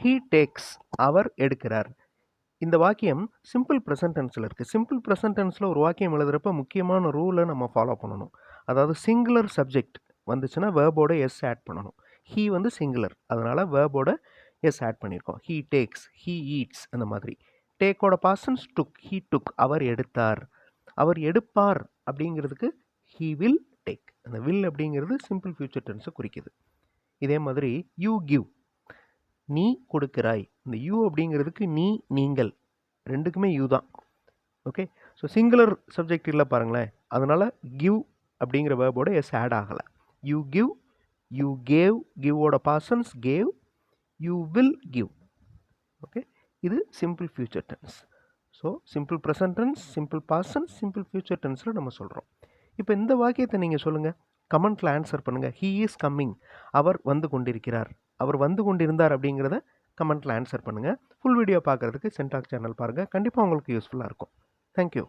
He takes அவர் எடுக்கிறார். இந்த வாக்கியம் சிம்பிள் ப்ரெசன்ட் டென்ஸில் இருக்குது. சிம்பிள் ப்ரெசன்ட் டென்ஸில் ஒரு வாக்கியம் எழுதுகிறப்ப முக்கியமான ரூலை நம்ம ஃபாலோ பண்ணணும். அதாவது சிங்குலர் சப்ஜெக்ட் வந்துச்சுன்னா வேர்போட எஸ் ஆட் பண்ணணும். ஹீ வந்து சிங்குலர், அதனால் வேர்போட எஸ் ஆட் பண்ணியிருக்கோம். ஹீ டேக்ஸ், ஹீ ஈட்ஸ், அந்த மாதிரி. டேக்கோட பாசன்ஸ் டுக், ஹீ டுக், அவர் எடுத்தார். அவர் எடுப்பார் அப்படிங்கிறதுக்கு ஹீ வில் டேக். அந்த வில் அப்படிங்கிறது சிம்பிள் ஃபியூச்சர் டென்ஸை குறிக்குது. இதே மாதிரி யூ கிவ், நீ கொடுக்கிறாய். இந்த யூ அப்படிங்கிறதுக்கு நீ, நீங்கள், ரெண்டுக்குமே யூ தான். ஓகே, ஸோ சிங்குலர் சப்ஜெக்ட் இல்லை பாருங்களேன், அதனால் கிவ் அப்படிங்கிற வேர்போட எஸ் ஆட் ஆகலை. யூ கிவ், யூ கேவ், கிவோட past tense gave, you will give. Okay, இது simple future tense. So simple present tense, simple past, simple future டென்ஸில் நம்ம சொல்கிறோம். இப்போ இந்த வாக்கியத்தை நீங்கள் சொல்லுங்கள், கமெண்ட்டில் ஆன்சர் பண்ணுங்கள். ஹீ இஸ் கம்மிங், அவர் வந்து கொண்டிருக்கிறார். அவர் வந்து கொண்டிருந்தார் அப்படிங்கிறத கமெண்ட்டில் ஆன்சர் பண்ணுங்கள். ஃபுல் வீடியோ பார்க்குறதுக்கு சென்டாக் சேனல் பாருங்கள், கண்டிப்பாக உங்களுக்கு யூஸ்ஃபுல்லாக இருக்கும். தேங்க்யூ.